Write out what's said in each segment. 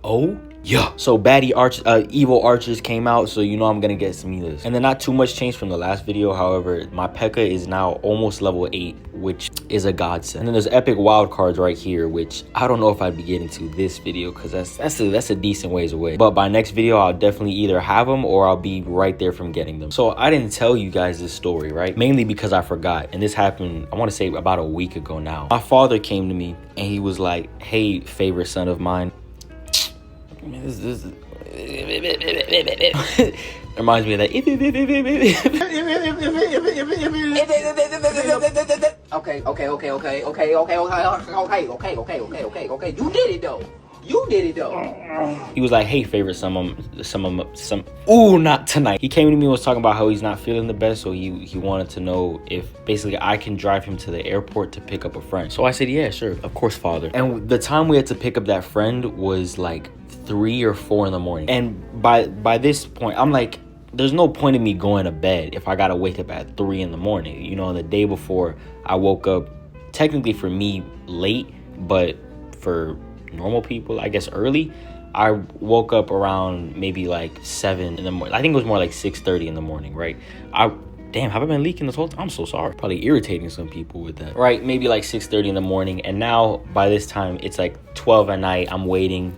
Oh yeah. So Baddie Evo Archers came out, so you know I'm gonna get some of this. And then not too much changed from the last video. However, my P.E.K.K.A is now almost level 8, which is a godsend. And then there's epic wild cards right here, which I don't know if I'd be getting to this video because that's a decent ways away. But by next video, I'll definitely either have them or I'll be right there from getting them. So I didn't tell you guys this story, right? Mainly because I forgot. And this happened, I want to say about a week ago now. My father came to me and he was like, "Hey, favorite son of mine." This reminds me of that. Okay. You did it though. He was like, "Hey, favorite some. Ooh, not tonight." He came to me and was talking about how he's not feeling the best, so he wanted to know if basically I can drive him to the airport to pick up a friend. So I said, "Yeah, sure, of course, father." And the time we had to pick up that friend was like 3 or 4 in the morning. And by this point, I'm like, there's no point in me going to bed if I gotta wake up at 3 in the morning. You know, the day before I woke up, technically for me late, but for normal people, I guess early. I woke up around maybe like 7 in the morning. I think it was more like 6:30 in the morning, right? Damn, have I been leaking this whole time? I'm so sorry. Probably irritating some people with that. Right, maybe like 6:30 in the morning. And now by this time, it's like 12 at night. I'm waiting.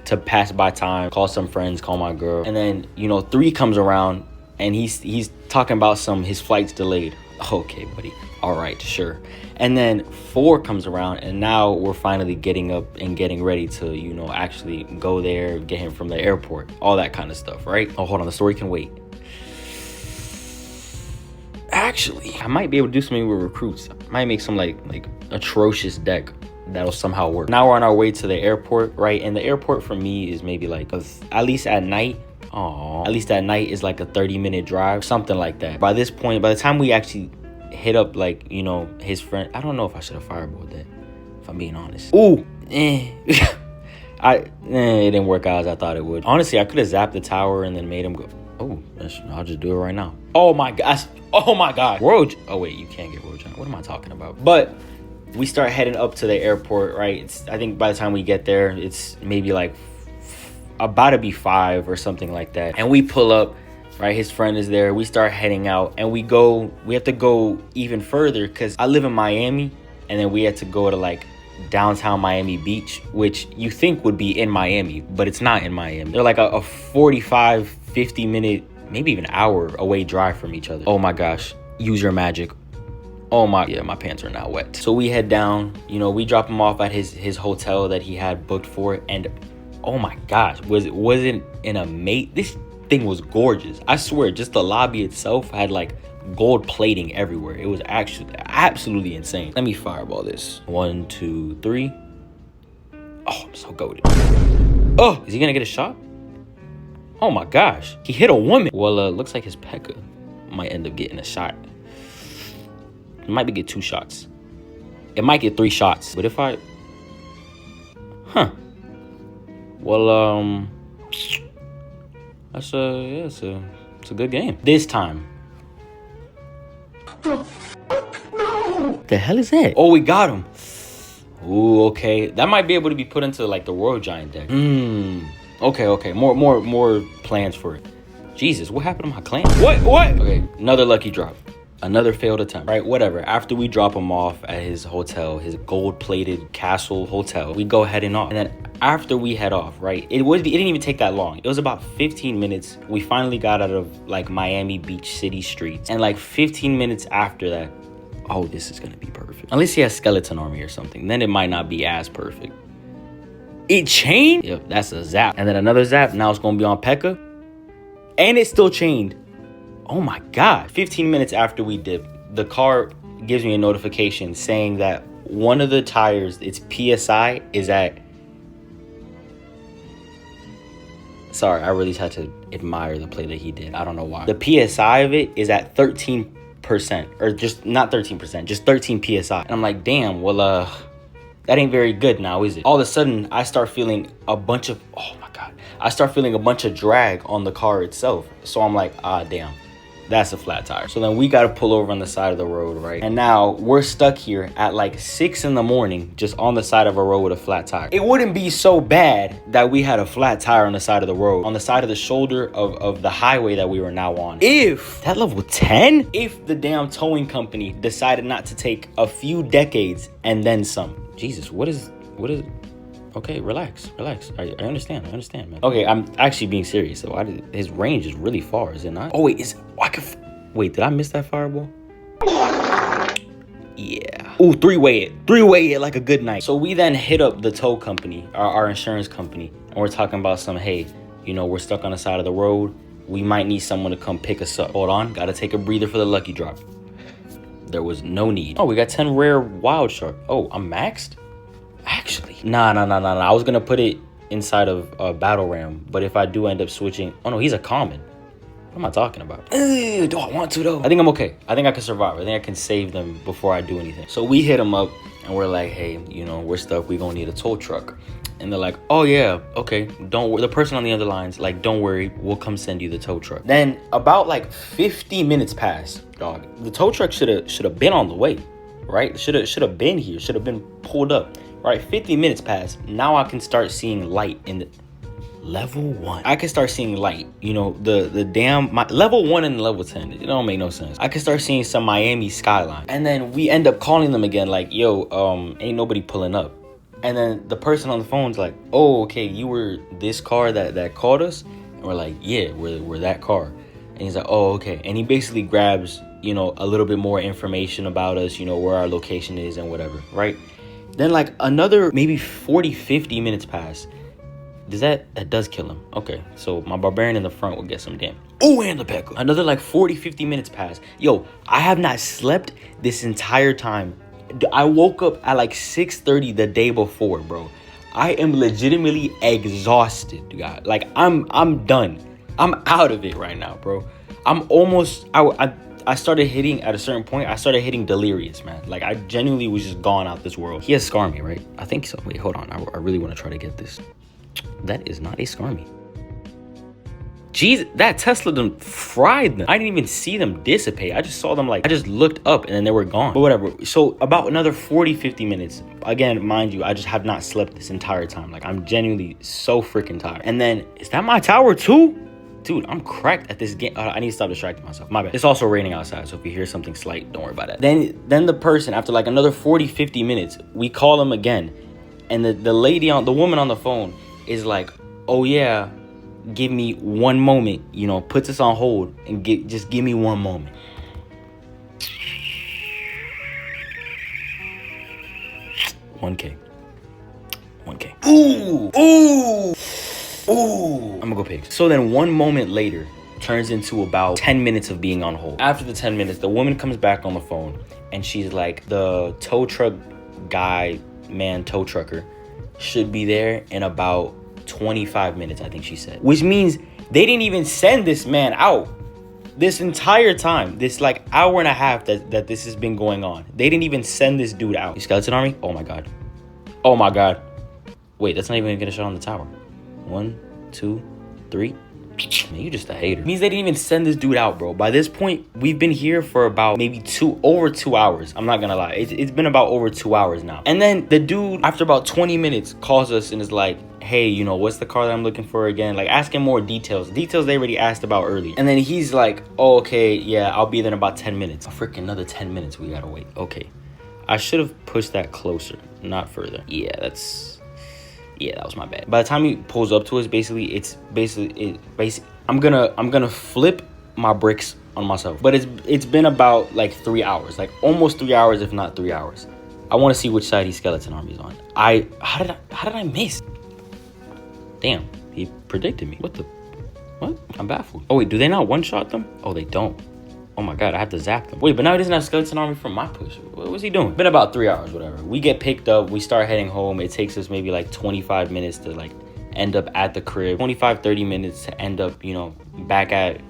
to pass by time, call some friends, call my girl. And then, you know, 3 comes around and he's talking about his flight's delayed. Okay, buddy. All right, sure. And then 4 comes around and now we're finally getting up and getting ready to, you know, actually go there, get him from the airport, all that kind of stuff, right? Oh, hold on. The story can wait. Actually, I might be able to do something with recruits. I might make some like atrocious deck that'll somehow work. Now we're on our way to the airport, right? And the airport for me is maybe like, at least at night, is like a 30-minute drive, something like that. By this point, by the time we actually hit up, like, you know, his friend, I don't know if I should have fireballed that, if I'm being honest. Ooh, it didn't work out as I thought it would. Honestly, I could have zapped the tower and then made him go. Oh, I'll just do it right now. Oh my gosh. Oh my God. Oh wait, you can't get Rojan. What am I talking about? But we start heading up to the airport, right? I think by the time we get there, it's maybe like about to be 5 or something like that. And we pull up, right? His friend is there. We start heading out and we have to go even further because I live in Miami, and then we had to go to like downtown Miami Beach, which you think would be in Miami, but it's not in Miami. They're like a 45, 50 minute, maybe even hour away drive from each other. Oh my gosh, use your magic. Oh my, yeah, my pants are now wet. So we head down, you know, we drop him off at his hotel that he had booked for, and oh my gosh, wasn't in a mate. This thing was gorgeous. I swear, just the lobby itself had like gold plating everywhere. It was actually absolutely insane. Let me fireball this. 1, 2, 3. Oh, I'm so goated. Oh, is he gonna get a shot? Oh my gosh, he hit a woman. Well, looks like his P.E.K.K.A might end up getting a shot. It might be get 2 shots. It might get 3 shots. But if I, well, it's a good game. This time. No! The hell is that? Oh, we got him. Ooh, okay. That might be able to be put into like the Royal Giant deck. Okay. More plans for it. Jesus, what happened to my clan? What? Okay, another lucky drop. Another failed attempt, right? Whatever. After we drop him off at his hotel, his gold-plated castle hotel, we go heading off. And then after we head off, right? It didn't even take that long. It was about 15 minutes. We finally got out of like Miami Beach city streets. And like 15 minutes after that, oh, this is gonna be perfect. Unless he has skeleton army or something, then it might not be as perfect. It chained? Yep, that's a zap. And then another zap. Now it's gonna be on P.E.K.K.A. And it's still chained. Oh my God. 15 minutes after we dip, the car gives me a notification saying that one of the tires, its PSI is at, sorry, I really had to admire the play that he did. I don't know why. The PSI of it is at 13%, or just not 13%, just 13 PSI. And I'm like, damn, well, that ain't very good now, is it? All of a sudden, I start feeling a bunch of, oh my God. I start feeling a bunch of drag on the car itself. So I'm like, ah, damn. That's a flat tire. So then we got to pull over on the side of the road, right? And now we're stuck here at like 6 in the morning, just on the side of a road with a flat tire. It wouldn't be so bad that we had a flat tire on the side of the road, on the side of the shoulder of the highway that we were now on, if that level 10, if the damn towing company decided not to take a few decades and then some. Jesus, what is okay, relax. I understand, man. Okay, I'm actually being serious. So his range is really far, is it not? Oh wait, wait, did I miss that fireball? Yeah. Ooh, three-way it like a good night. So we then hit up the tow company, our insurance company, and we're talking about some, hey, you know, we're stuck on the side of the road. We might need someone to come pick us up. Hold on, gotta take a breather for the lucky drop. There was no need. Oh, we got 10 rare wild shark. Oh, I'm maxed? Actually, nah. I was gonna put it inside of a battle ram, but if I do end up switching, oh no, he's a common. What am I talking about? Do I want to though? I think I'm okay. I think I can survive. I think I can save them before I do anything. So we hit them up and we're like, hey, you know, we're stuck. We're gonna need a tow truck. And they're like, oh yeah, okay. Don't worry. The person on the other line's like, don't worry, we'll come send you the tow truck. Then about like 50 minutes pass, dog. The tow truck should have been on the way, right? Should have been here. Should have been pulled up. Right, 50 minutes pass. Now I can start seeing light in the level 1. I can start seeing light. You know, the damn level 1 and level 10. It don't make no sense. I can start seeing some Miami skyline. And then we end up calling them again, like, yo, ain't nobody pulling up. And then the person on the phone's like, oh, okay, you were this car that called us? And we're like, yeah, we're that car. And he's like, oh, okay. And he basically grabs, you know, a little bit more information about us, you know, where our location is and whatever, right? Then like another maybe 40-50 minutes pass. That does kill him. Okay, so my barbarian in the front will get some damage. Oh, and the Pekka. Another like 40-50 minutes pass. Yo, I have not slept this entire time. I woke up at like 6:30 the day before, bro. I am legitimately exhausted, guys. Like I'm done. I'm out of it right now, bro. I'm almost I started hitting, at a certain point, I started hitting delirious, man. Like, I genuinely was just gone out this world. He has Skarmy, right? I think so. Wait, hold on. I really want to try to get this. That is not a Skarmy. Jeez, that Tesla done fried them. I didn't even see them dissipate. I just saw them like, I just looked up and then they were gone. But whatever. So about another 40-50 minutes. Again, mind you, I just have not slept this entire time. Like, I'm genuinely so freaking tired. And then, is that my tower too? Dude, I'm cracked at this game. I need to stop distracting myself. My bad. It's also raining outside, so if you hear something slight, don't worry about it. Then the person, after like another 40-50 minutes, we call them again. And the woman on the phone is like, oh yeah, give me one moment, you know, puts us on hold and just give me one moment. $1K. Ooh. I'm gonna go pigs. So then 1 moment later turns into about 10 minutes of being on hold. After the 10 minutes, the woman comes back on the phone and she's like, the tow truck tow trucker should be there in about 25 minutes, I think she said. Which means they didn't even send this man out this entire time. This like hour and a half that this has been going on. They didn't even send this dude out. You skeleton army? Oh my God. Wait, that's not even gonna shut on the tower. 1, 2, 3. Man, you just a hater. It means they didn't even send this dude out, bro. By this point, we've been here for about maybe over 2 hours. I'm not gonna lie. It's been about over 2 hours now. And then the dude, after about 20 minutes, calls us and is like, hey, you know, what's the car that I'm looking for again? Like, asking more details. Details they already asked about earlier. And then he's like, oh, okay, yeah, I'll be there in about 10 minutes. Freaking another 10 minutes we gotta wait. Okay. I should have pushed that closer, not further. Yeah, that was my bad. By the time he pulls up to us, I'm gonna flip my bricks on myself. But it's been about like 3 hours, like almost 3 hours, if not 3 hours. I want to see which side his skeleton army is on. How did I miss? Damn, he predicted me. What? I'm baffled. Oh wait, do they not one-shot them? Oh, they don't. Oh my God, I have to zap them. Wait, but now he doesn't have skeleton army from my push. What was he doing? Been about 3 hours, whatever. We get picked up. We start heading home. It takes us maybe like 25 minutes to like end up at the crib. 25-30 minutes to end up, you know, back at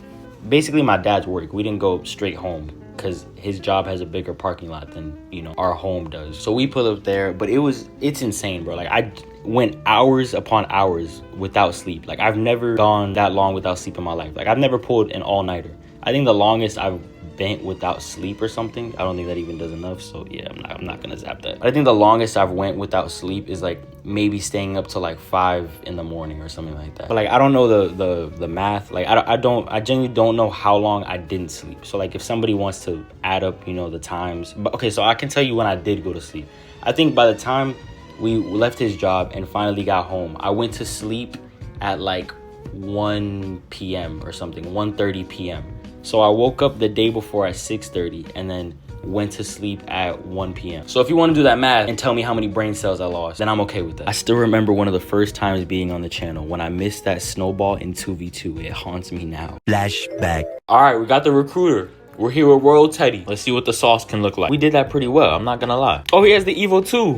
basically my dad's work. We didn't go straight home because his job has a bigger parking lot than, you know, our home does. So we pull up there, but it's insane, bro. Like, I went hours upon hours without sleep. Like, I've never gone that long without sleep in my life. Like, I've never pulled an all-nighter. I think the longest I've been without sleep or something, I don't think that even does enough. So yeah, I'm not gonna zap that. I think the longest I've went without sleep is like maybe staying up till like 5 in the morning or something like that. But like I don't know the math. Like I genuinely don't know how long I didn't sleep. So like if somebody wants to add up, you know, the times. But okay, so I can tell you when I did go to sleep. I think by the time we left his job and finally got home, I went to sleep at like 1 p.m. or something, 1:30 p.m. So I woke up the day before at 6:30 and then went to sleep at 1 p.m. So if you want to do that math and tell me how many brain cells I lost, then I'm okay with that. I still remember one of the first times being on the channel when I missed that snowball in 2v2. It haunts me now. Flashback. All right, we got the recruiter. We're here with Royal Teddy. Let's see what the sauce can look like. We did that pretty well, I'm not gonna lie. Oh, he has the Evo too.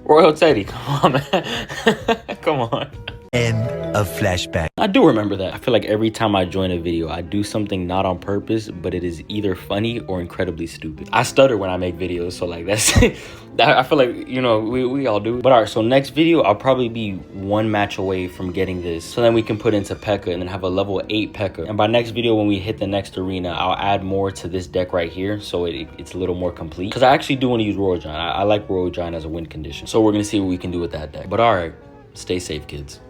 Royal Teddy, come on, man. Come on. End of flashback. I do remember that. I feel like every time I join a video, I do something not on purpose, but it is either funny or incredibly stupid. I stutter when I make videos, so like that's I feel like, you know, we all do. But all right, so next video, I'll probably be 1 match away from getting this, so then we can put into P.E.K.K.A. and then have a level 8 P.E.K.K.A. And by next video, when we hit the next arena, I'll add more to this deck right here, so it's a little more complete. Because I actually do want to use Royal Giant. I like Royal Giant as a win condition. So we're gonna see what we can do with that deck. But all right, stay safe, kids.